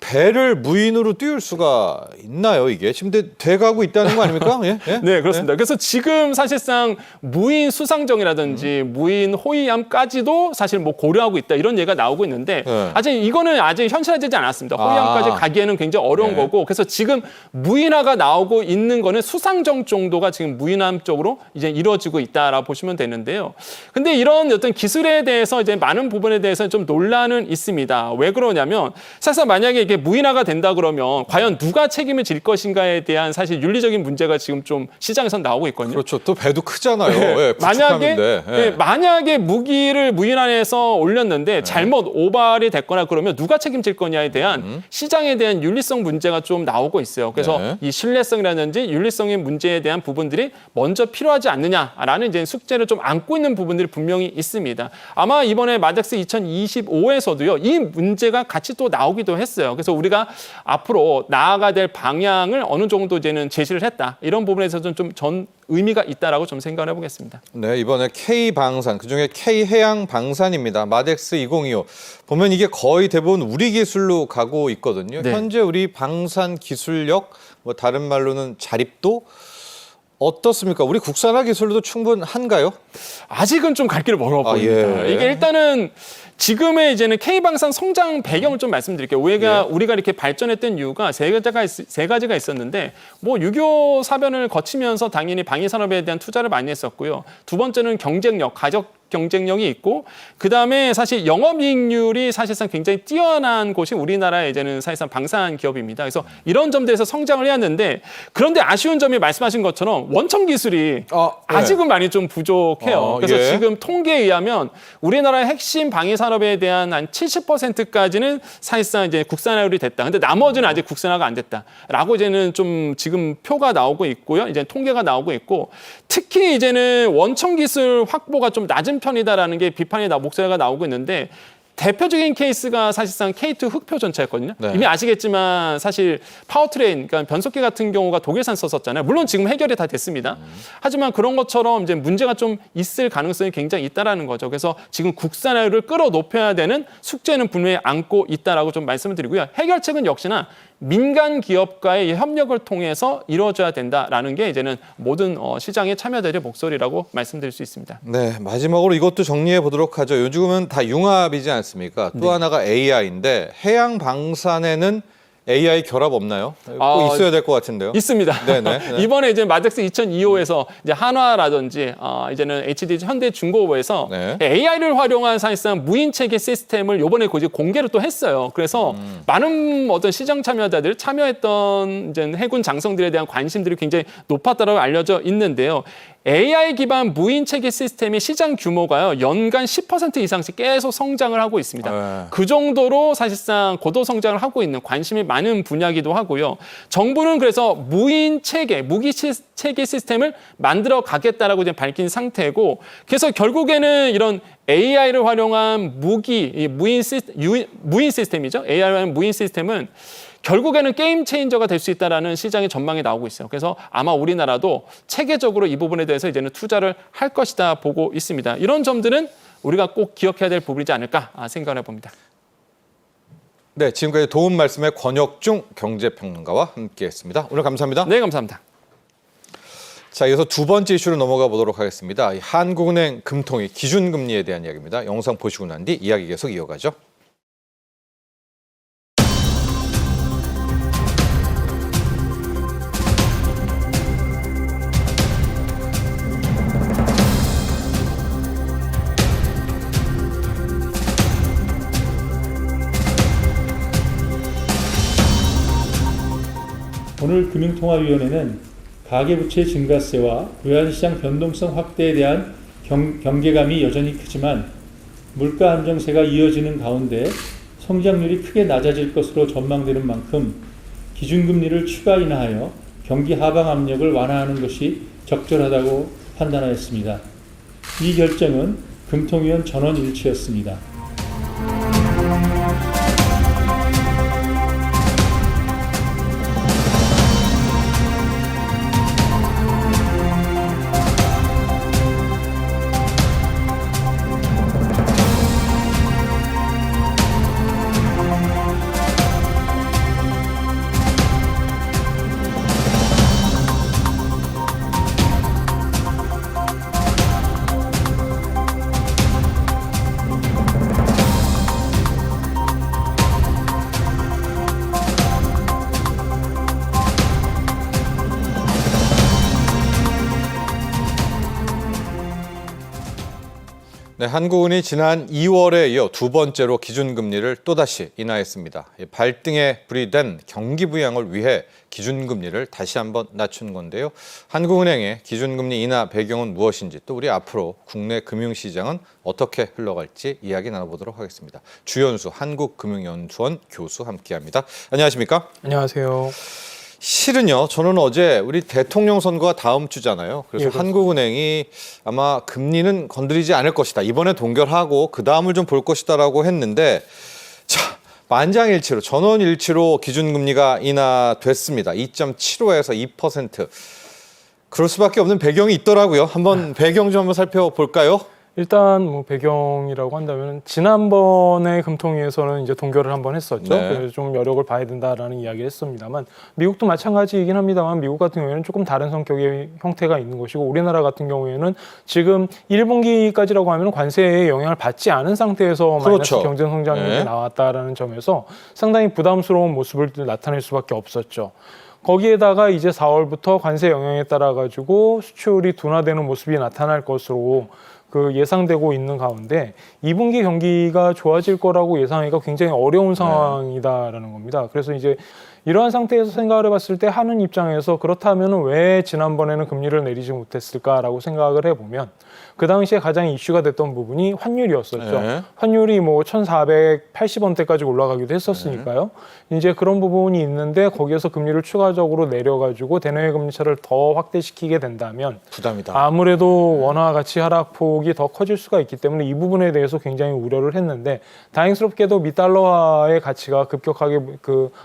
배를 무인으로 띄울 수가 있나요, 이게? 지금 돼가고 있다는 거 아닙니까? 예? 예? 네, 그렇습니다. 그래서 지금 사실상 무인 수상정이라든지 무인 호위함까지도 사실 뭐 고려하고 있다 이런 얘기가 나오고 있는데 네. 아직 현실화되지 않았습니다. 호위함까지 가기에는 굉장히 어려운 네. 거고 그래서 지금 무인화가 나오고 있는 거는 수상정 정도가 지금 무인함 쪽으로 이제 이루어지고 있다라고 보시면 되는데요. 근데 이런 어떤 기술에 대해서 이제 많은 부분에 대해서 좀 논란은 있습니다. 왜 그러냐면 사실 만약에 이게 무인화가 된다 그러면 과연 누가 책임을 질 것인가에 대한 사실 윤리적인 문제가 지금 좀 시장에서 나오고 있거든요. 그렇죠. 또 배도 크잖아요. 네. 예, 구축하는데. 예. 만약에 무기를 무인화해서 올렸는데 잘못 오발이 됐거나 그러면 누가 책임질 거냐에 대한 시장에 대한 윤리성 문제가 좀 나오고 있어요. 그래서 네. 이 신뢰성이라든지 윤리성의 문제에 대한 부분들이 먼저 필요하지 않느냐라는 이제 숙제를 좀 안고 있는 부분들이 분명히 있습니다. 아마 이번에 마덱스 2025에서도요 이 문제가 같이 또 나오기도 했어요. 그래서 우리가 앞으로 나아가야 될 방향을 어느 정도 이제는 제시를 했다. 이런 부분에서는 좀 전 의미가 있다라고 좀 생각을 해보겠습니다. 네, 이번에 K방산, 그중에 K해양방산입니다. 마덱스 2025. 보면 이게 거의 대부분 우리 기술로 가고 있거든요. 네. 현재 우리 방산 기술력, 뭐 다른 말로는 자립도 어떻습니까? 우리 국산화 기술도 충분한가요? 아직은 좀 갈 길이 멀어 보입니다. 예. 이게 일단은 지금의 이제는 K방산 성장 배경을 좀 말씀드릴게요. 우리가 이렇게 발전했던 이유가 세 가지가 있었는데 뭐 6.25 사변을 거치면서 당연히 방위 산업에 대한 투자를 많이 했었고요. 두 번째는 경쟁력, 가격 경쟁력이 있고 그다음에 사실 영업이익률이 사실상 굉장히 뛰어난 곳이 우리나라의 이제는 사실상 방산 기업입니다. 그래서 이런 점들에서 성장을 해왔는데 그런데 아쉬운 점이 말씀하신 것처럼 원천 기술이 아직은 많이 좀 부족해요. 그래서 지금 통계에 의하면 우리나라의 핵심 방위 산업에 대한 한 70%까지는 사실상 이제 국산화율이 됐다. 근데 나머지는 아직 국산화가 안 됐다라고 이제는 좀 지금 표가 나오고 있고요. 이제 통계가 나오고 있고 특히 이제는 원천 기술 확보가 좀 낮은 편이다라는 게 비판이 목소리가 나오고 있는데 대표적인 케이스가 사실상 K2 흑표 전차였거든요. 네. 이미 아시겠지만 사실 파워트레인, 그러니까 변속기 같은 경우가 독일산 썼었잖아요. 물론 지금 해결이 다 됐습니다. 하지만 그런 것처럼 이제 문제가 좀 있을 가능성이 굉장히 있다라는 거죠. 그래서 지금 국산화율을 끌어높여야 되는 숙제는 분명히 안고 있다라고 좀 말씀을 드리고요. 해결책은 역시나 민간 기업과의 협력을 통해서 이루어져야 된다라는 게 이제는 모든 시장의 참여자들의 목소리라고 말씀드릴 수 있습니다. 네, 마지막으로 이것도 정리해 보도록 하죠. 요즘은 다 융합이지 않습니까? 또 하나가 AI인데 해양 방산에는 AI 결합 없나요? 꼭 있어야 될 것 같은데요. 있습니다. 네네. 이번에 이제 마덱스 2025에서 이제 한화라든지 이제는 HD 현대중공업에서 네. AI를 활용한 사실상 무인 체계 시스템을 이번에 공개를 또 했어요. 그래서 많은 어떤 시장 참여자들 참여했던 이제 해군 장성들에 대한 관심들이 굉장히 높았다고 알려져 있는데요. AI 기반 무인 체계 시스템의 시장 규모가요, 연간 10% 이상씩 계속 성장을 하고 있습니다. 네. 그 정도로 사실상 고도 성장을 하고 있는 관심이 많은 분야이기도 하고요. 정부는 그래서 무인 체계, 체계 시스템을 만들어 가겠다라고 이제 밝힌 상태고, 그래서 결국에는 이런 AI를 활용한 무인 시스템이죠. AI를 활용한 무인 시스템은 결국에는 게임 체인저가 될 수 있다라는 시장의 전망이 나오고 있어요. 그래서 아마 우리나라도 체계적으로 이 부분에 대해서 이제는 투자를 할 것이다 보고 있습니다. 이런 점들은 우리가 꼭 기억해야 될 부분이지 않을까 생각을 해봅니다. 네, 지금까지 도움 말씀의 권혁중 경제평론가와 함께했습니다. 오늘 감사합니다. 네, 감사합니다. 자, 이어서 두 번째 이슈로 넘어가 보도록 하겠습니다. 이 한국은행 금통위 기준금리에 대한 이야기입니다. 영상 보시고 난 뒤 이야기 계속 이어가죠. 오늘 금융통화위원회는 가계부채 증가세와 외환시장 변동성 확대에 대한 경계감이 여전히 크지만 물가 안정세가 이어지는 가운데 성장률이 크게 낮아질 것으로 전망되는 만큼 기준금리를 추가 인하하여 경기 하방 압력을 완화하는 것이 적절하다고 판단하였습니다. 이 결정은 금통위원 전원 일치였습니다. 네, 한국은행이 지난 2월에 이어 두 번째로 기준금리를 또다시 인하했습니다. 발등에 불이 된 경기 부양을 위해 기준금리를 다시 한번 낮춘 건데요. 한국은행의 기준금리 인하 배경은 무엇인지, 또 우리 앞으로 국내 금융시장은 어떻게 흘러갈지 이야기 나눠보도록 하겠습니다. 주연수 한국금융연수원 교수 함께합니다. 안녕하십니까? 안녕하세요. 실은요, 저는 어제 우리 대통령 선거가 다음 주잖아요. 그래서 예, 그렇습니다. 한국은행이 아마 금리는 건드리지 않을 것이다. 이번에 동결하고 그 다음을 좀 볼 것이다라고 했는데, 자, 만장일치로 전원일치로 기준금리가 인하됐습니다. 2.75에서 2%. 그럴 수밖에 없는 배경이 있더라고요. 한번 배경 좀 한번 살펴볼까요? 일단 뭐 배경이라고 한다면 지난번에 금통위에서는 이제 동결을 한번 했었죠. 네. 그래서 좀 여력을 봐야 된다라는 이야기를 했습니다만, 미국도 마찬가지이긴 합니다만 미국 같은 경우에는 조금 다른 성격의 형태가 있는 것이고, 우리나라 같은 경우에는 지금 1분기까지라고 하면 관세의 영향을 받지 않은 상태에서 그렇죠. 마이너스 경제 성장률이 네. 나왔다라는 점에서 상당히 부담스러운 모습을 나타낼 수밖에 없었죠. 거기에다가 이제 4월부터 관세 영향에 따라 가지고 수출이 둔화되는 모습이 나타날 것으로 예상되고 있는 가운데 2분기 경기가 좋아질 거라고 예상하기가 굉장히 어려운 상황이다라는 겁니다. 그래서 이제 이러한 상태에서 생각을 해봤을 때 하는 입장에서 그렇다면 왜 지난번에는 금리를 내리지 못했을까라고 생각을 해보면, 그 당시에 가장 이슈가 됐던 부분이 환율이었었죠. 네. 환율이 뭐 1,480원대까지 올라가기도 했었으니까요. 이제 그런 부분이 있는데 거기에서 금리를 추가적으로 내려가지고 대내외 금리차를 더 확대시키게 된다면 부담이다. 아무래도 원화 가치 하락폭이 더 커질 수가 있기 때문에 이 부분에 대해서 굉장히 우려를 했는데, 다행스럽게도 미달러화의 가치가 급격하게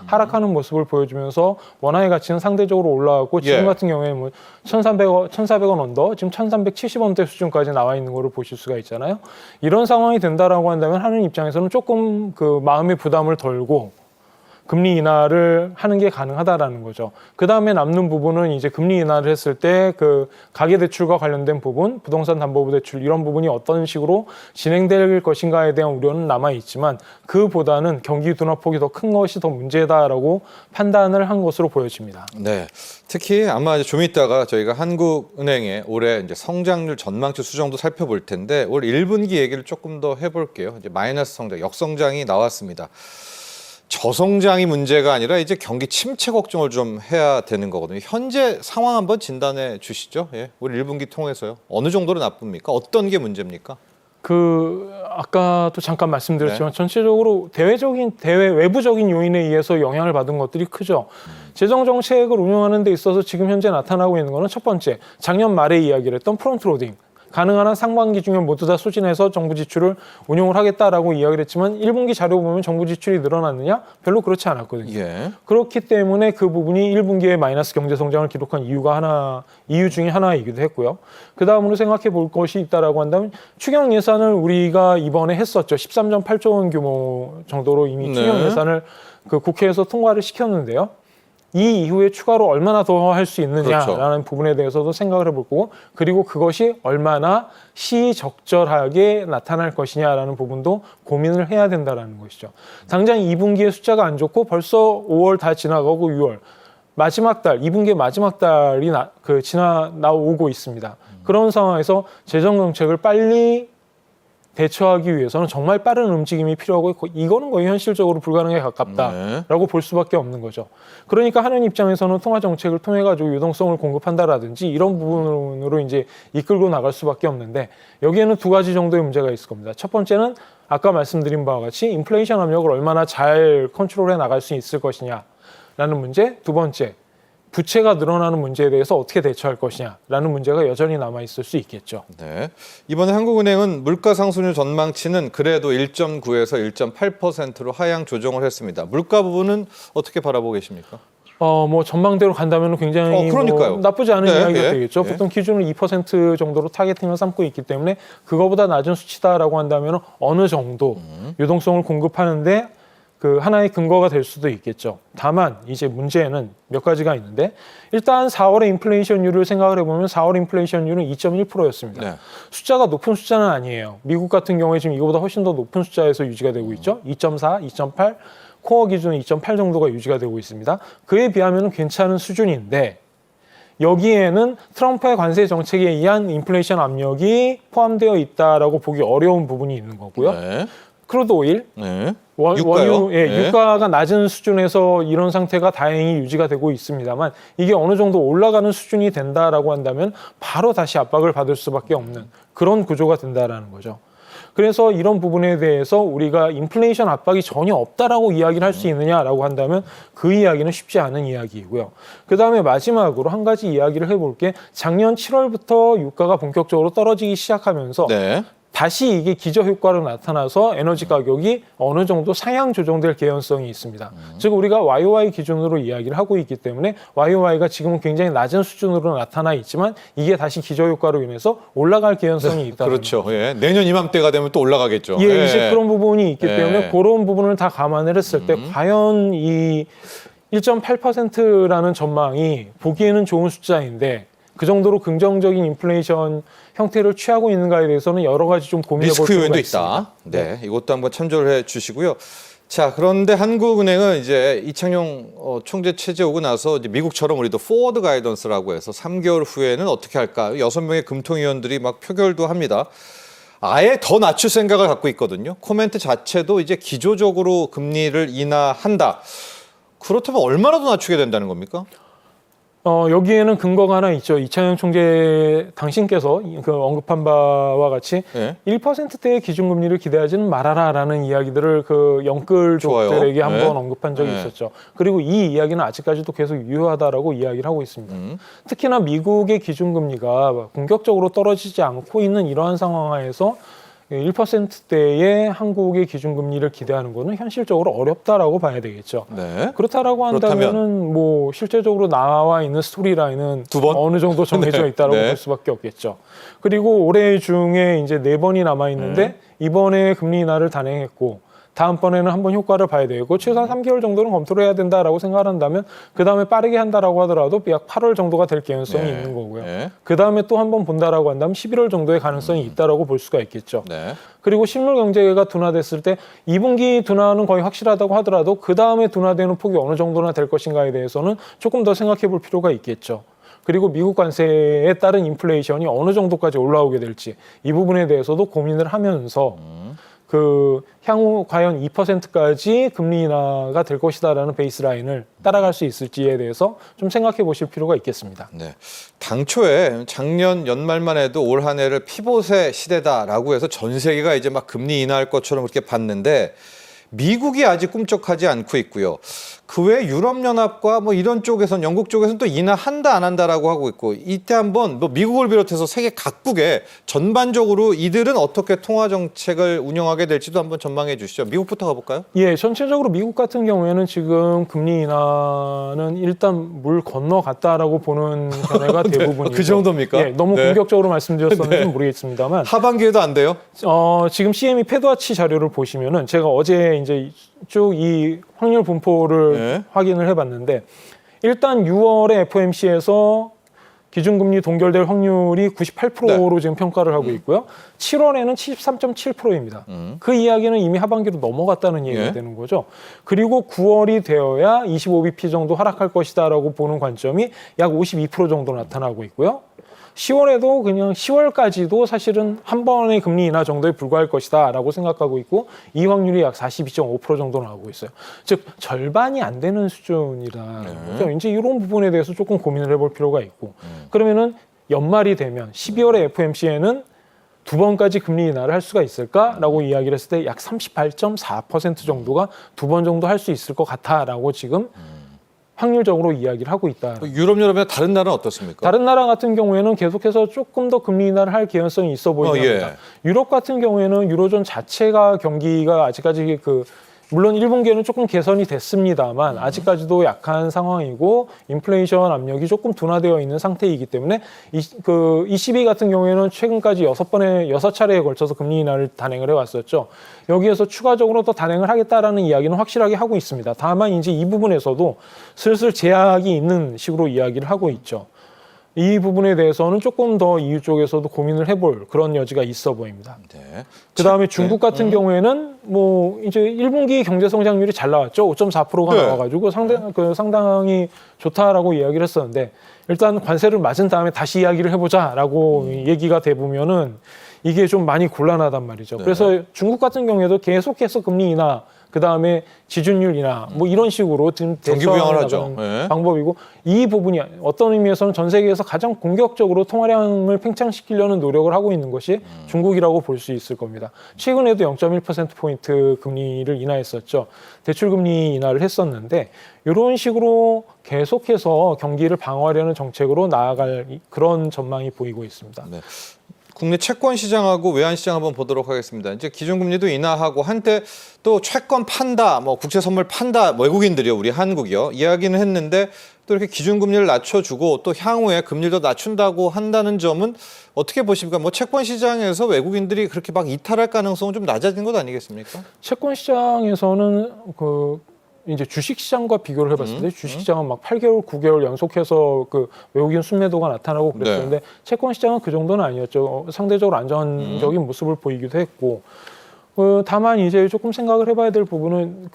하락하는 모습을 보여주면서 원화의 가치는 상대적으로 올라가고, 지금 예. 같은 경우에 뭐 1,400원 언더, 지금 1,370원대 수준까지 나와 있는 거를 보실 수가 있잖아요. 이런 상황이 된다라고 한다면 하는 입장에서는 조금 마음의 부담을 덜고 금리 인하를 하는 게 가능하다라는 거죠. 그 다음에 남는 부분은 이제 금리 인하를 했을 때 가계대출과 관련된 부분, 부동산 담보부 대출 이런 부분이 어떤 식으로 진행될 것인가에 대한 우려는 남아 있지만, 그보다는 경기 둔화폭이 더 큰 것이 더 문제다라고 판단을 한 것으로 보여집니다. 네, 특히 아마 좀 이따가 저희가 한국은행의 올해 이제 성장률 전망치 수정도 살펴볼 텐데, 올 1분기 얘기를 조금 더 해볼게요. 이제 마이너스 성장, 역성장이 나왔습니다. 저성장이 문제가 아니라 이제 경기 침체 걱정을 좀 해야 되는 거거든요. 현재 상황 한번 진단해 주시죠. 예, 우리 1분기 통해서요. 어느 정도로 나쁩니까? 어떤 게 문제입니까? 아까도 잠깐 말씀드렸지만 네. 전체적으로 외부적인 요인에 의해서 영향을 받은 것들이 크죠. 재정 정책을 운영하는 데 있어서 지금 현재 나타나고 있는 거는 첫 번째, 작년 말에 이야기를 했던 프론트 로딩. 가능한 한 상반기 중에 모두 다 소진해서 정부 지출을 운용을 하겠다라고 이야기를 했지만 1분기 자료 보면 정부 지출이 늘어났느냐? 별로 그렇지 않았거든요. 예. 그렇기 때문에 그 부분이 1분기에 마이너스 경제 성장을 기록한 이유 중에 하나이기도 했고요. 그 다음으로 생각해 볼 것이 있다라고 한다면 추경 예산을 우리가 이번에 했었죠. 13.8조 원 규모 정도로 이미 네. 추경 예산을 그 국회에서 통과를 시켰는데요. 이 이후에 추가로 얼마나 더 할 수 있느냐라는 그렇죠. 부분에 대해서도 생각을 해볼 거고, 그리고 그것이 얼마나 시적절하게 나타날 것이냐라는 부분도 고민을 해야 된다는 것이죠. 당장 2분기의 숫자가 안 좋고 벌써 5월 다 지나가고 6월 마지막 달, 2분기의 마지막 달이 나오고 있습니다. 그런 상황에서 재정 정책을 빨리 대처하기 위해서는 정말 빠른 움직임이 필요하고 이거는 거의 현실적으로 불가능에 가깝다라고 볼 수밖에 없는 거죠. 그러니까 하는 입장에서는 통화 정책을 통해 가지고 유동성을 공급한다라든지 이런 부분으로 이제 이끌고 나갈 수밖에 없는데 여기에는 두 가지 정도의 문제가 있을 겁니다. 첫 번째는 아까 말씀드린 바와 같이 인플레이션 압력을 얼마나 잘 컨트롤해 나갈 수 있을 것이냐라는 문제. 두 번째, 부채가 늘어나는 문제에 대해서 어떻게 대처할 것이냐라는 문제가 여전히 남아있을 수 있겠죠. 네. 이번에 한국은행은 물가 상승률 전망치는 그래도 1.9에서 1.8%로 하향 조정을 했습니다. 물가 부분은 어떻게 바라보고 계십니까? 뭐 전망대로 간다면 굉장히 그러니까요. 뭐 나쁘지 않은 네, 이야기가 예, 되겠죠. 예. 보통 기준을 2% 정도로 타겟팅을 삼고 있기 때문에 그거보다 낮은 수치다라고 한다면 어느 정도 유동성을 공급하는데 그 하나의 근거가 될 수도 있겠죠. 다만 이제 문제는 몇 가지가 있는데 일단 4월의 인플레이션율을 생각을 해보면 4월 인플레이션율은 2.1%였습니다. 네. 숫자가 높은 숫자는 아니에요. 미국 같은 경우에 지금 이거보다 훨씬 더 높은 숫자에서 유지가 되고 있죠. 2.4, 2.8, 코어 기준은 2.8 정도가 유지가 되고 있습니다. 그에 비하면 괜찮은 수준인데 여기에는 트럼프의 관세 정책에 의한 인플레이션 압력이 포함되어 있다라고 보기 어려운 부분이 있는 거고요. 네. 크루드 오일, 네. 원유, 네. 유가가 낮은 수준에서 이런 상태가 다행히 유지가 되고 있습니다만 이게 어느 정도 올라가는 수준이 된다라고 한다면 바로 다시 압박을 받을 수밖에 없는 그런 구조가 된다라는 거죠. 그래서 이런 부분에 대해서 우리가 인플레이션 압박이 전혀 없다라고 이야기를 할 수 있느냐라고 한다면 그 이야기는 쉽지 않은 이야기이고요. 그다음에 마지막으로 한 가지 이야기를 해볼게. 작년 7월부터 유가가 본격적으로 떨어지기 시작하면서 네. 다시 이게 기저효과로 나타나서 에너지 가격이 어느 정도 상향 조정될 개연성이 있습니다. 즉 우리가 YOY 기준으로 이야기를 하고 있기 때문에 YOY가 지금은 굉장히 낮은 수준으로 나타나 있지만 이게 다시 기저효과로 인해서 올라갈 개연성이 있다. 그렇죠. 예. 내년 이맘때가 되면 또 올라가겠죠. 예, 이제 그런 부분이 있기 예. 때문에 그런 부분을 다 감안을 했을 때 과연 이 1.8%라는 전망이 보기에는 좋은 숫자인데 그 정도로 긍정적인 인플레이션 형태를 취하고 있는가에 대해서는 여러 가지 좀 고민해 볼 리스크 필요가 요인도 있습니다. 있다. 네, 이것도 한번 참조를 해 주시고요. 자, 그런데 한국은행은 이제 이창용 총재 체제 오고 나서 이제 미국처럼 우리도 포워드 가이던스라고 해서 3개월 후에는 어떻게 할까? 6명의 금통위원들이 막 표결도 합니다. 아예 더 낮출 생각을 갖고 있거든요. 코멘트 자체도 이제 기조적으로 금리를 인하한다. 그렇다면 얼마나 더 낮추게 된다는 겁니까? 여기에는 근거가 하나 있죠. 이창용 총재 당신께서 그 언급한 바와 같이 네. 1%대의 기준금리를 기대하지는 말아라라는 이야기들을 그 영끌족들에게 좋아요. 한번 네. 언급한 적이 네. 있었죠. 그리고 이 이야기는 아직까지도 계속 유효하다라고 이야기를 하고 있습니다. 특히나 미국의 기준금리가 공격적으로 떨어지지 않고 있는 이러한 상황 하에서 1%대의 한국의 기준금리를 기대하는 것은 현실적으로 어렵다라고 봐야 되겠죠. 네. 그렇다라고 한다면은 뭐 실제적으로 나와 있는 스토리라인은 두 번? 어느 정도 정해져 네. 있다라고 네. 볼 수밖에 없겠죠. 그리고 올해 중에 이제 4번이 남아 있는데 이번에 금리 인하를 단행했고 다음번에는 한번 효과를 봐야 되고 최소한 3개월 정도는 검토를 해야 된다라고 생각을 한다면 그 다음에 빠르게 한다라고 하더라도 약 8월 정도가 될 개연성이 네. 있는 거고요. 네. 그 다음에 또 한번 본다라고 한다면 11월 정도의 가능성이 있다라고 볼 수가 있겠죠. 네. 그리고 실물 경제가 둔화됐을 때 2분기 둔화는 거의 확실하다고 하더라도 그 다음에 둔화되는 폭이 어느 정도나 될 것인가에 대해서는 조금 더 생각해 볼 필요가 있겠죠. 그리고 미국 관세에 따른 인플레이션이 어느 정도까지 올라오게 될지 이 부분에 대해서도 고민을 하면서 그 향후 과연 2%까지 금리 인하가 될 것이다라는 베이스라인을 따라갈 수 있을지에 대해서 좀 생각해 보실 필요가 있겠습니다. 네. 당초에 작년 연말만 해도 올 한 해를 피봇의 시대다라고 해서 전 세계가 이제 막 금리 인하할 것처럼 그렇게 봤는데 미국이 아직 꿈쩍하지 않고 있고요. 그 외 유럽연합과 뭐 이런 쪽에선 영국 쪽에서는 또 인하한다 안 한다라고 하고 있고 이때 한번 뭐 미국을 비롯해서 세계 각국에 전반적으로 이들은 어떻게 통화 정책을 운영하게 될지도 한번 전망해 주시죠. 미국부터 가볼까요? 예, 전체적으로 미국 같은 경우에는 지금 금리 인하는 일단 물 건너갔다라고 보는 견해가 대부분이죠. 그 정도입니까? 예, 너무 네. 공격적으로 말씀드렸었는지 네. 모르겠습니다만 하반기에도 안 돼요? 지금 CME 패드와치 자료를 보시면은 제가 어제 이제 쭉 이 확률 분포를 네. 확인을 해봤는데 일단 6월에 FOMC에서 기준금리 동결될 확률이 98%로 지금 평가를 하고 있고요. 7월에는 73.7%입니다. 그 이야기는 이미 하반기로 넘어갔다는 얘기가 예. 되는 거죠. 그리고 9월이 되어야 25bp 정도 하락할 것이다라고 보는 관점이 약 52% 정도 나타나고 있고요. 10월에도 그냥 10월까지도 사실은 한 번의 금리 인하 정도에 불과할 것이다라고 생각하고 있고 이 확률이 약 42.5% 정도 나오고 있어요. 즉 절반이 안 되는 수준이라는 거죠. 이제 이런 부분에 대해서 조금 고민을 해볼 필요가 있고 그러면은 연말이 되면 12월에 FOMC에는 두 번까지 금리 인하를 할 수가 있을까라고 이야기를 했을 때 약 38.4% 정도가 두 번 정도 할 수 있을 것 같아라고 지금 확률적으로 이야기를 하고 있다. 유럽연합이나 다른 나라는 어떻습니까? 다른 나라 같은 경우에는 계속해서 조금 더 금리 인하를 할 개연성이 있어 보입니다. 예. 유럽 같은 경우에는 유로존 자체가 경기가 아직까지 물론 1분기에는 조금 개선이 됐습니다만 아직까지도 약한 상황이고 인플레이션 압력이 조금 둔화되어 있는 상태이기 때문에 ECB 같은 경우에는 최근까지 6차례에 걸쳐서 금리 인하를 단행을 해왔었죠. 여기에서 추가적으로 또 단행을 하겠다라는 이야기는 확실하게 하고 있습니다. 다만 이제 이 부분에서도 슬슬 제약이 있는 식으로 이야기를 하고 있죠. 이 부분에 대해서는 조금 더 EU 쪽에서도 고민을 해볼 그런 여지가 있어 보입니다. 네. 그다음에 중국 같은 경우에는 뭐 이제 1분기 경제 성장률이 잘 나왔죠. 5.4%가 네. 나와가지고 상당히 좋다라고 이야기를 했었는데 일단 관세를 맞은 다음에 다시 이야기를 해보자라고 얘기가 돼 보면은 이게 좀 많이 곤란하단 말이죠. 네. 그래서 중국 같은 경우에도 계속해서 금리 인하 그다음에 지준율 인하 뭐 이런 식으로 지금 경기 부양을 하죠. 나가는 네. 방법이고 이 부분이 어떤 의미에서는 전 세계에서 가장 공격적으로 통화량을 팽창시키려는 노력을 하고 있는 것이 중국이라고 볼 수 있을 겁니다. 최근에도 0.1%포인트 금리를 인하했었죠. 대출금리 인하를 했었는데 이런 식으로 계속해서 경기를 방어하려는 정책으로 나아갈 그런 전망이 보이고 있습니다. 네. 국내 채권 시장하고 외환 시장 한번 보도록 하겠습니다. 이제 기준금리도 인하하고 한때 또 채권 판다, 뭐 국채 선물 판다, 외국인들이요, 우리 한국이요, 이야기는 했는데 또 이렇게 기준금리를 낮춰주고 또 향후에 금리를 더 낮춘다고 한다는 점은 어떻게 보십니까? 뭐 채권 시장에서 외국인들이 그렇게 막 이탈할 가능성은 좀 낮아진 것 아니겠습니까? 채권 시장에서는 이제 주식 시장과 비교를 해봤을 때 주식 시장은 막 8개월, 9개월 연속해서 외국인 순매도가 나타나고 그랬었는데 채권 시장은 그 정도는 아니었죠. 상대적으로 안정적인 모습을 보이기도 했고 다만 이제 조금 생각을 해봐야 될 부분은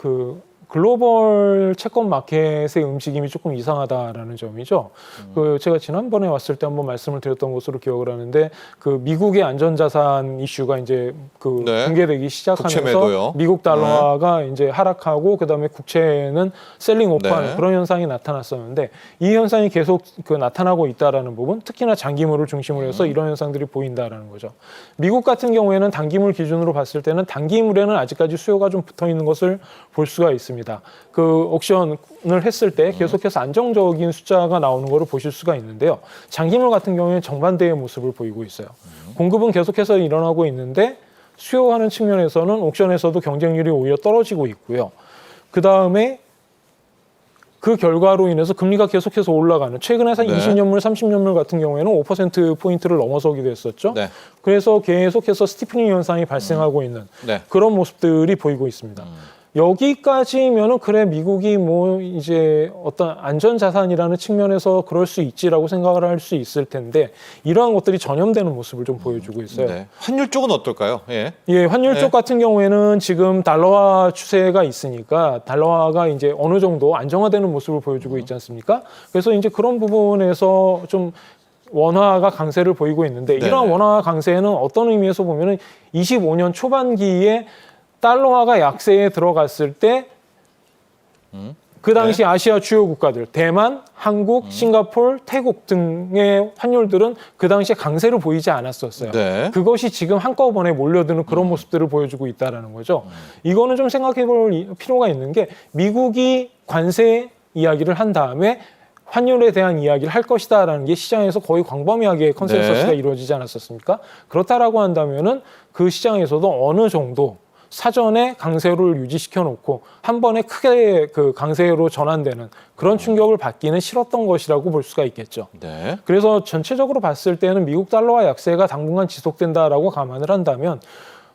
글로벌 채권 마켓의 움직임이 조금 이상하다라는 점이죠. 제가 지난번에 왔을 때 한번 말씀을 드렸던 것으로 기억을 하는데 미국의 안전자산 이슈가 이제 네. 공개되기 시작하면서 국채매도요. 미국 달러가 이제 하락하고 그다음에 국채는 셀링 오프하는 네. 그런 현상이 나타났었는데 이 현상이 계속 나타나고 있다라는 부분, 특히나 장기물을 중심으로 해서 이런 현상들이 보인다라는 거죠. 미국 같은 경우에는 단기물 기준으로 봤을 때는 단기물에는 아직까지 수요가 좀 붙어 있는 것을 볼 수가 있습니다. 옥션을 했을 때 계속해서 안정적인 숫자가 나오는 것을 보실 수가 있는데요. 장기물 같은 경우에는 정반대의 모습을 보이고 있어요. 공급은 계속해서 일어나고 있는데 수요하는 측면에서는 옥션에서도 경쟁률이 오히려 떨어지고 있고요. 그 다음에 그 결과로 인해서 금리가 계속해서 올라가는 최근에 20년물, 30년물 같은 경우에는 5%포인트를 넘어서기도 했었죠. 네. 그래서 계속해서 스티프닝 현상이 발생하고 있는 네. 그런 모습들이 보이고 있습니다. 여기까지면은 그래 미국이 뭐 이제 어떤 안전자산이라는 측면에서 그럴 수 있지라고 생각을 할 수 있을 텐데 이러한 것들이 전염되는 모습을 좀 보여주고 있어요. 네. 환율 쪽은 어떨까요? 예. 예, 환율 네. 쪽 같은 경우에는 지금 달러화 추세가 있으니까 달러화가 이제 어느 정도 안정화되는 모습을 보여주고 있지 않습니까? 그래서 이제 그런 부분에서 좀 원화가 강세를 보이고 있는데 이러한 네네. 원화 강세는 어떤 의미에서 보면은 25년 초반기에 달러화가 약세에 들어갔을 때 그 당시 아시아 주요 국가들, 대만, 한국, 싱가포르, 태국 등의 환율들은 그 당시에 강세를 보이지 않았었어요. 네. 그것이 지금 한꺼번에 몰려드는 그런 모습들을 보여주고 있다는 거죠. 이거는 좀 생각해 볼 필요가 있는 게 미국이 관세 이야기를 한 다음에 환율에 대한 이야기를 할 것이다라는 게 시장에서 거의 광범위하게 컨센서스가 네. 이루어지지 않았었습니까? 그렇다라고 한다면은 그 시장에서도 어느 정도 사전에 강세를 유지시켜 놓고 한 번에 크게 그 강세로 전환되는 그런 충격을 받기는 싫었던 것이라고 볼 수가 있겠죠. 네. 그래서 전체적으로 봤을 때는 미국 달러화 약세가 당분간 지속된다라고 감안을 한다면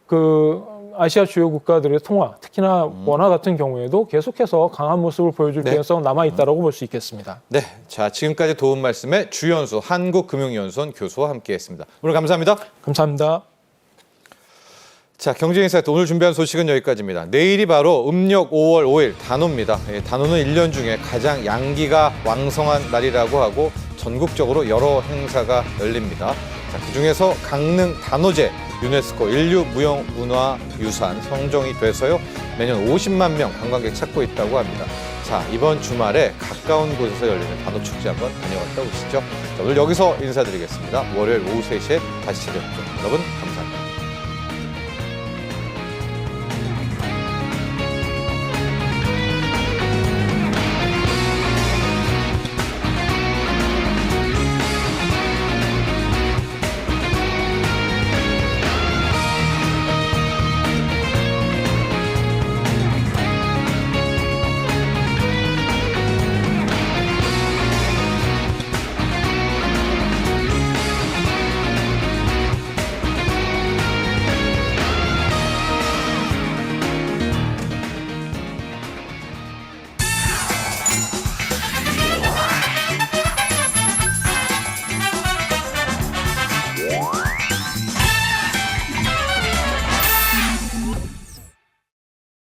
그 아시아 주요 국가들의 통화, 특히나 원화 같은 경우에도 계속해서 강한 모습을 보여줄 네. 가능성은 남아 있다라고 볼 수 있겠습니다. 네. 자, 지금까지 도움 말씀에 주연수 한국금융연수원 교수와 함께했습니다. 오늘 감사합니다. 감사합니다. 자, 경제인사이트 오늘 준비한 소식은 여기까지입니다. 내일이 바로 음력 5월 5일 단오입니다. 단오는 1년 중에 가장 양기가 왕성한 날이라고 하고 전국적으로 여러 행사가 열립니다. 자, 그중에서 강릉 단오제 유네스코 인류무형문화유산 선정이 돼서요. 매년 50만 명 관광객 찾고 있다고 합니다. 자, 이번 주말에 가까운 곳에서 열리는 단오축제 한번 다녀왔다 오시죠. 자, 오늘 여기서 인사드리겠습니다. 월요일 오후 3시에 다시 찾아뵙죠. 여러분 감사합니다.